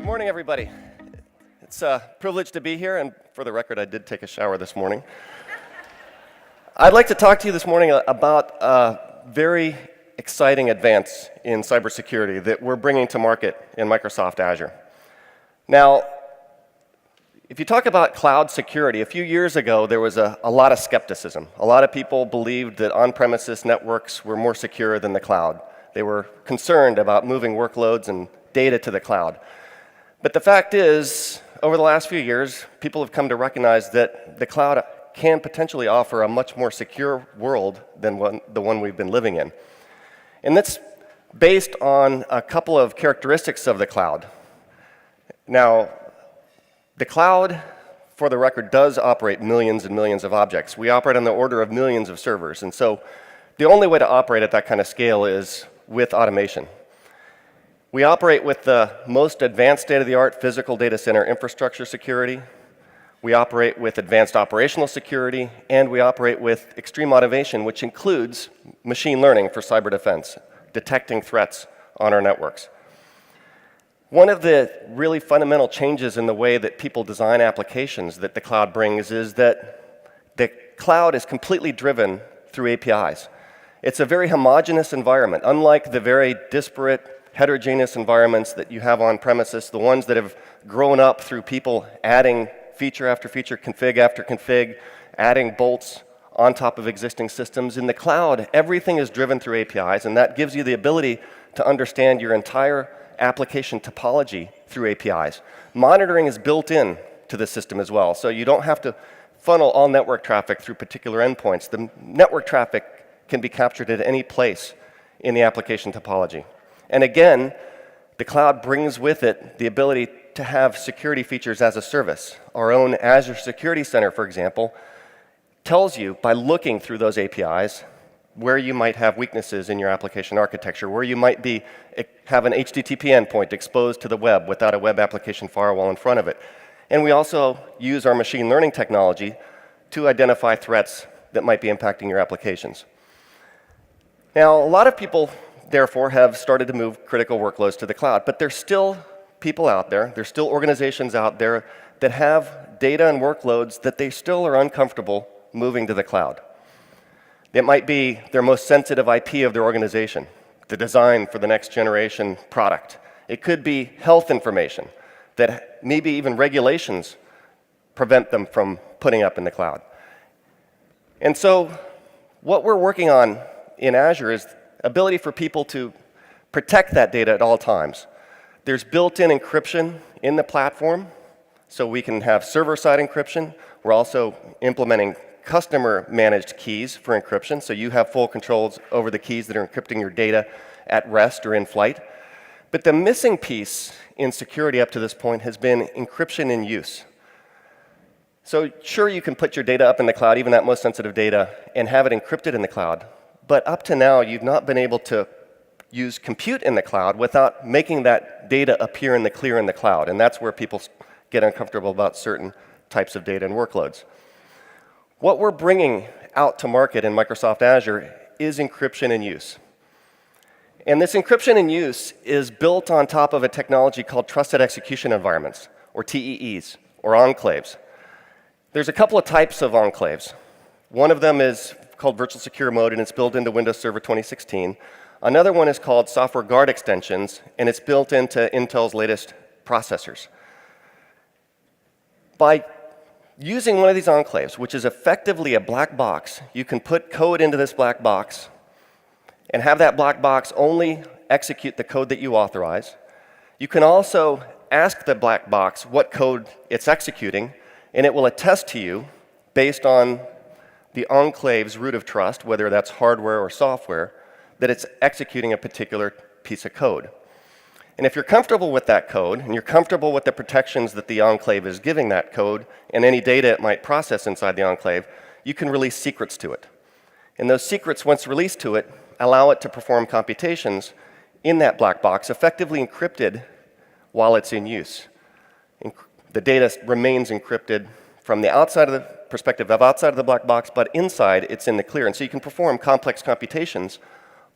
Good morning, everybody. It's a privilege to be here, and for the record, I did take a shower this morning. I'd like to talk to you this morning about a very exciting advance in cybersecurity that we're bringing to market in Microsoft Azure. Now, if you talk about cloud security, a few years ago, there was a lot of skepticism. A lot of people believed that on-premises networks were more secure than the cloud. They were concerned about moving workloads and data to the cloud. But the fact is, over the last few years, people have come to recognize that the cloud can potentially offer a much more secure world than the one we've been living in. And that's based on a couple of characteristics of the cloud. Now, the cloud, for the record, does operate millions and millions of objects. We operate on the order of millions of servers. And so the only way to operate at that kind of scale is with automation. We operate with the most advanced state-of-the-art physical data center infrastructure security. We operate with advanced operational security, and we operate with extreme automation, which includes machine learning for cyber defense, detecting threats on our networks. One of the really fundamental changes in the way that people design applications that the cloud brings is that the cloud is completely driven through APIs. It's a very homogeneous environment, unlike the very disparate, heterogeneous environments that you have on premises, the ones that have grown up through people adding feature after feature, config after config, adding bolts on top of existing systems. In the cloud, everything is driven through APIs, and that gives you the ability to understand your entire application topology through APIs. Monitoring is built in to the system as well, so you don't have to funnel all network traffic through particular endpoints. The network traffic can be captured at any place in the application topology. And again, the cloud brings with it the ability to have security features as a service. Our own Azure Security Center, for example, tells you by looking through those APIs where you might have weaknesses in your application architecture, where you might have an HTTP endpoint exposed to the web without a web application firewall in front of it. And we also use our machine learning technology to identify threats that might be impacting your applications. Now, a lot of people, therefore, have started to move critical workloads to the cloud, but there's still people out there, there's still organizations out there that have data and workloads that they still are uncomfortable moving to the cloud. It might be their most sensitive IP of their organization, the design for the next generation product. It could be health information that maybe even regulations prevent them from putting up in the cloud. And so what we're working on in Azure is ability for people to protect that data at all times. There's built-in encryption in the platform, so we can have server-side encryption. We're also implementing customer-managed keys for encryption, so you have full controls over the keys that are encrypting your data at rest or in flight. But the missing piece in security up to this point has been encryption in use. So sure, you can put your data up in the cloud, even that most sensitive data, and have it encrypted in the cloud. But up to now, you've not been able to use compute in the cloud without making that data appear in the clear in the cloud. And that's where people get uncomfortable about certain types of data and workloads. What we're bringing out to market in Microsoft Azure is encryption in use. And this encryption in use is built on top of a technology called Trusted Execution Environments, or TEEs, or enclaves. There's a couple of types of enclaves. One of them is called Virtual Secure Mode, and it's built into Windows Server 2016. Another one is called Software Guard Extensions, and it's built into Intel's latest processors. By using one of these enclaves, which is effectively a black box, you can put code into this black box and have that black box only execute the code that you authorize. You can also ask the black box what code it's executing, and it will attest to you based on the enclave's root of trust, whether that's hardware or software, that it's executing a particular piece of code. And if you're comfortable with that code, and you're comfortable with the protections that the enclave is giving that code, and any data it might process inside the enclave, you can release secrets to it. And those secrets, once released to it, allow it to perform computations in that black box, effectively encrypted while it's in use. The data remains encrypted from the outside of the perspective of outside of the black box, but inside it's in the clear. And so you can perform complex computations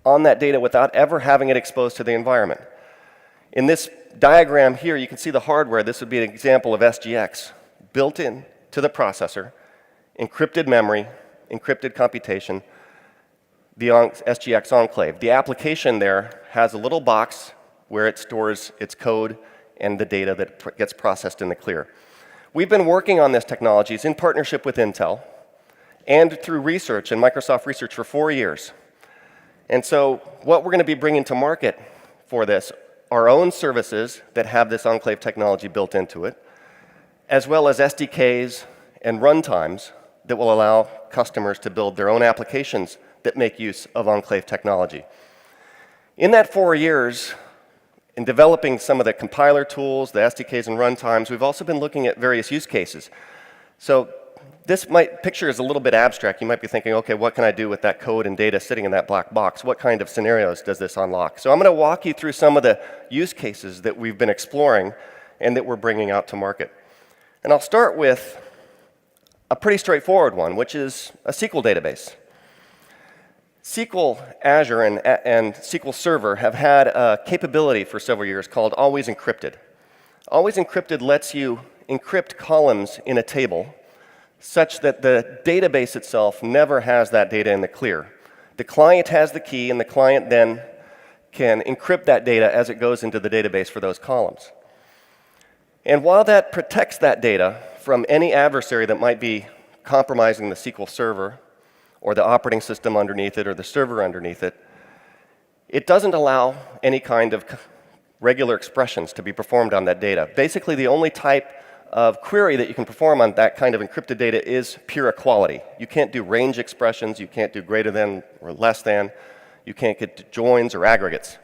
on that data without ever having it exposed to the environment. In this diagram here, you can see the hardware. This would be an example of SGX, built in to the processor, encrypted memory, encrypted computation, the SGX enclave. The application there has a little box where it stores its code and the data that gets processed in the clear. We've been working on this technologies in partnership with Intel and through research and Microsoft Research for 4 years. And so what we're going to be bringing to market for this are our own services that have this enclave technology built into it, as well as SDKs and runtimes that will allow customers to build their own applications that make use of enclave technology. In that 4 years, in developing some of the compiler tools, the SDKs and runtimes, we've also been looking at various use cases. So this picture is a little bit abstract. You might be thinking, okay, what can I do with that code and data sitting in that black box? What kind of scenarios does this unlock? So I'm going to walk you through some of the use cases that we've been exploring and that we're bringing out to market. And I'll start with a pretty straightforward one, which is a SQL database. SQL Azure and SQL Server have had a capability for several years called Always Encrypted. Always Encrypted lets you encrypt columns in a table such that the database itself never has that data in the clear. The client has the key, and the client then can encrypt that data as it goes into the database for those columns. And while that protects that data from any adversary that might be compromising the SQL Server or the operating system underneath it or the server underneath it, it doesn't allow any kind of regular expressions to be performed on that data. Basically, the only type of query that you can perform on that kind of encrypted data is pure equality. You can't do range expressions, you can't do greater than or less than, you can't get to joins or aggregates.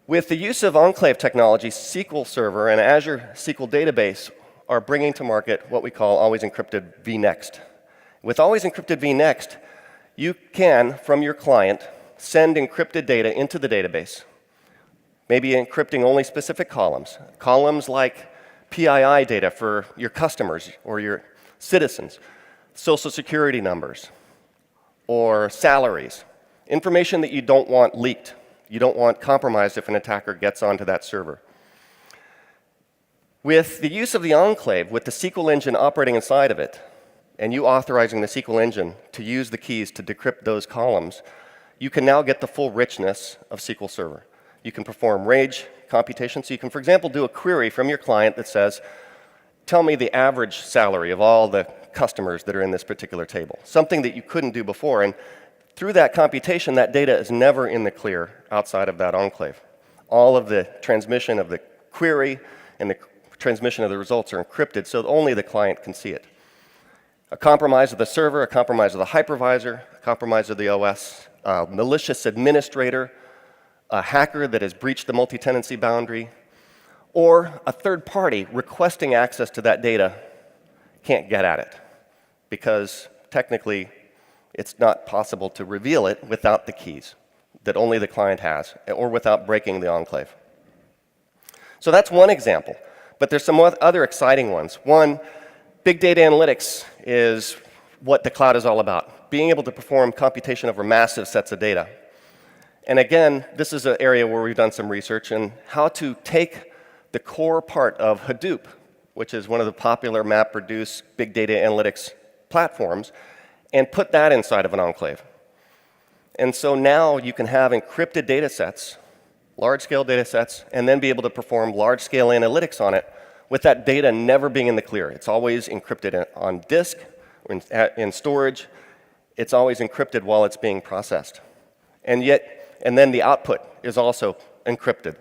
With the use of enclave technology, SQL Server and Azure SQL Database are bringing to market what we call Always Encrypted vNext. With Always Encrypted vNext, you can, from your client, send encrypted data into the database, maybe encrypting only specific columns. Columns like PII data for your customers or your citizens, social security numbers, or salaries, information that you don't want leaked, you don't want compromised if an attacker gets onto that server. With the use of the enclave, with the SQL engine operating inside of it, and you authorizing the SQL engine to use the keys to decrypt those columns, you can now get the full richness of SQL Server. You can perform range computation. So you can, for example, do a query from your client that says, tell me the average salary of all the customers that are in this particular table, something that you couldn't do before. And through that computation, that data is never in the clear outside of that enclave. All of the transmission of the query and the transmission of the results are encrypted, so only the client can see it. A compromise of the server, a compromise of the hypervisor, a compromise of the OS, a malicious administrator, a hacker that has breached the multi-tenancy boundary, or a third party requesting access to that data can't get at it because technically it's not possible to reveal it without the keys that only the client has or without breaking the enclave. So that's one example, but there's some other exciting ones. One, big data analytics is what the cloud is all about, being able to perform computation over massive sets of data. And again, this is an area where we've done some research on how to take the core part of Hadoop, which is one of the popular MapReduce big data analytics platforms, and put that inside of an enclave. And so now you can have encrypted data sets, large-scale data sets, and then be able to perform large-scale analytics on it with that data never being in the clear. It's always encrypted on disk, or in storage. It's always encrypted while it's being processed. And then the output is also encrypted.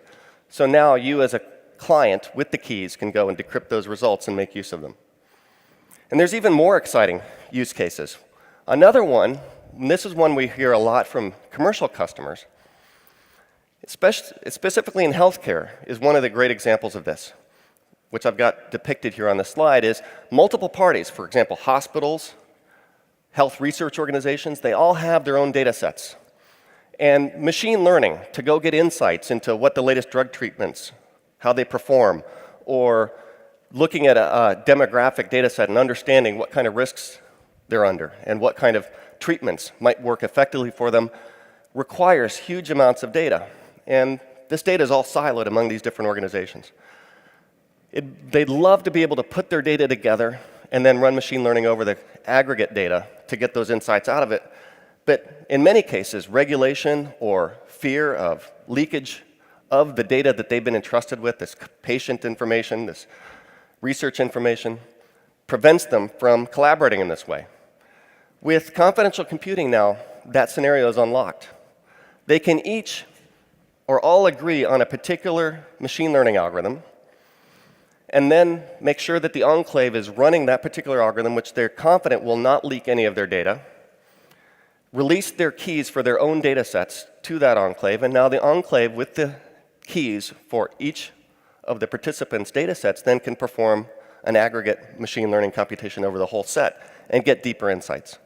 So now you as a client with the keys can go and decrypt those results and make use of them. And there's even more exciting use cases. Another one, and this is one we hear a lot from commercial customers, specifically in healthcare, is one of the great examples of this, which I've got depicted here on the slide, is multiple parties. For example, hospitals, health research organizations, they all have their own data sets. And machine learning to go get insights into what the latest drug treatments, how they perform, or looking at a demographic data set and understanding what kind of risks they're under and what kind of treatments might work effectively for them requires huge amounts of data. And This data is all siloed among these different organizations. They'd love to be able to put their data together and then run machine learning over the aggregate data to get those insights out of it. But in many cases, regulation or fear of leakage of the data that they've been entrusted with, this patient information, this research information, prevents them from collaborating in this way. With confidential computing now, that scenario is unlocked. They can each or all agree on a particular machine learning algorithm and then make sure that the enclave is running that particular algorithm, which they're confident will not leak any of their data, release their keys for their own data sets to that enclave, and now the enclave with the keys for each of the participants' data sets then can perform an aggregate machine learning computation over the whole set and get deeper insights.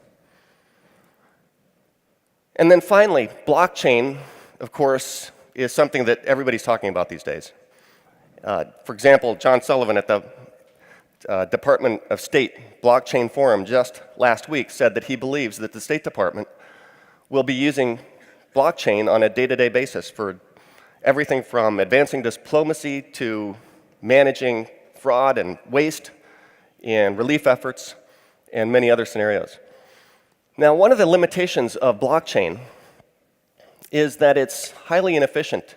And then finally, blockchain, of course, is something that everybody's talking about these days. For example, John Sullivan at the Department of State Blockchain Forum just last week said that he believes that the State Department will be using blockchain on a day-to-day basis for everything from advancing diplomacy to managing fraud and waste and relief efforts and many other scenarios. Now, one of the limitations of blockchain is that it's highly inefficient.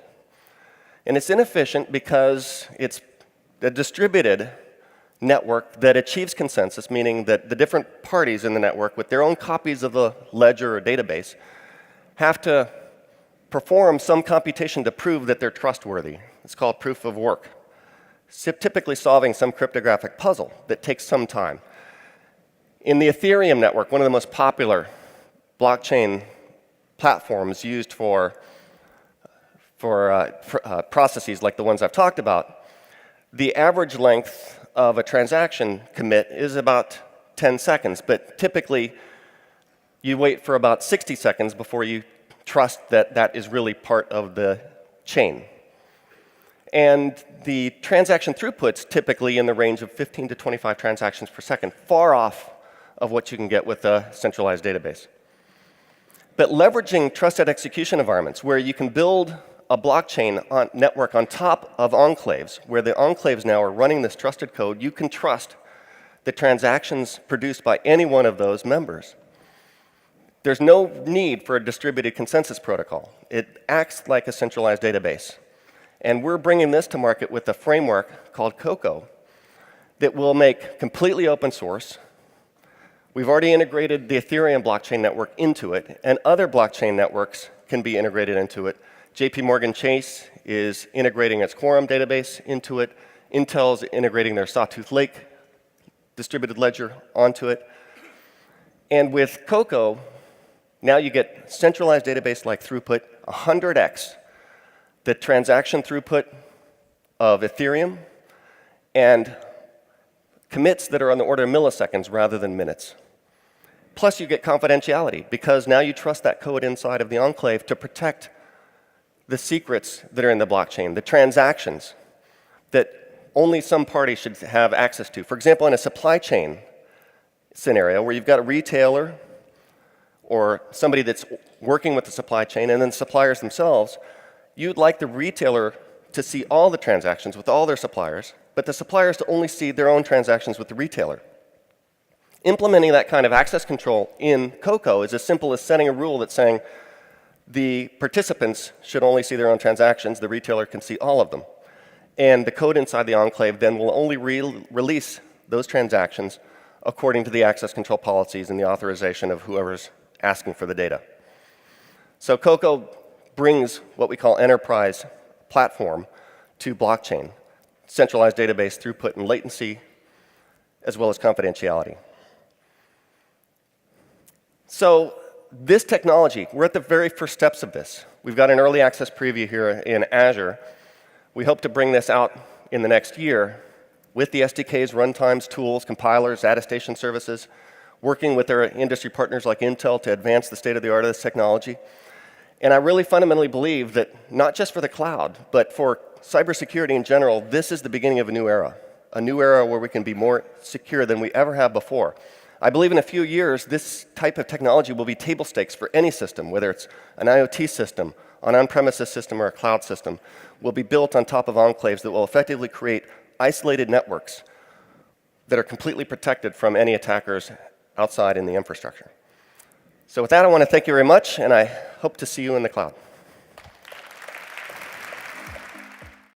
And it's inefficient because it's a distributed network that achieves consensus, meaning that the different parties in the network with their own copies of the ledger or database have to perform some computation to prove that they're trustworthy. It's called proof of work. Typically solving some cryptographic puzzle that takes some time. In the Ethereum network, one of the most popular blockchain platforms used for processes like the ones I've talked about, the average length of a transaction commit is about 10 seconds, but typically you wait for about 60 seconds before you trust that that is really part of the chain. And the transaction throughput's typically in the range of 15 to 25 transactions per second, far off of what you can get with a centralized database. But leveraging trusted execution environments where you can build a blockchain network on top of enclaves, where the enclaves now are running this trusted code, you can trust the transactions produced by any one of those members. There's no need for a distributed consensus protocol. It acts like a centralized database. And we're bringing this to market with a framework called Coco that will make completely open source. We've already integrated the Ethereum blockchain network into it, and other blockchain networks can be integrated into it. JP Morgan Chase is integrating its Quorum database into it. Intel's integrating their Sawtooth Lake distributed ledger onto it. And with Coco, now you get centralized database-like throughput, 100x the transaction throughput of Ethereum, and commits that are on the order of milliseconds rather than minutes. Plus, you get confidentiality, because now you trust that code inside of the enclave to protect the secrets that are in the blockchain, the transactions that only some party should have access to. For example, in a supply chain scenario where you've got a retailer or somebody that's working with the supply chain and then suppliers themselves, you'd like the retailer to see all the transactions with all their suppliers, but the suppliers to only see their own transactions with the retailer. Implementing that kind of access control in Coco is as simple as setting a rule that's saying the participants should only see their own transactions, the retailer can see all of them. And the code inside the enclave then will only release those transactions according to the access control policies and the authorization of whoever's asking for the data. So Coco brings what we call enterprise platform to blockchain, centralized database throughput and latency, as well as confidentiality. So this technology, we're at the very first steps of this. We've got an early access preview here in Azure. We hope to bring this out in the next year with the SDKs, runtimes, tools, compilers, attestation services, working with our industry partners like Intel to advance the state-of-the-art of this technology. And I really fundamentally believe that not just for the cloud, but for cybersecurity in general, this is the beginning of a new era where we can be more secure than we ever have before. I believe in a few years, this type of technology will be table stakes for any system, whether it's an IoT system, an on-premises system or a cloud system, will be built on top of enclaves that will effectively create isolated networks that are completely protected from any attackers outside in the infrastructure. So with that, I want to thank you very much, and I hope to see you in the cloud.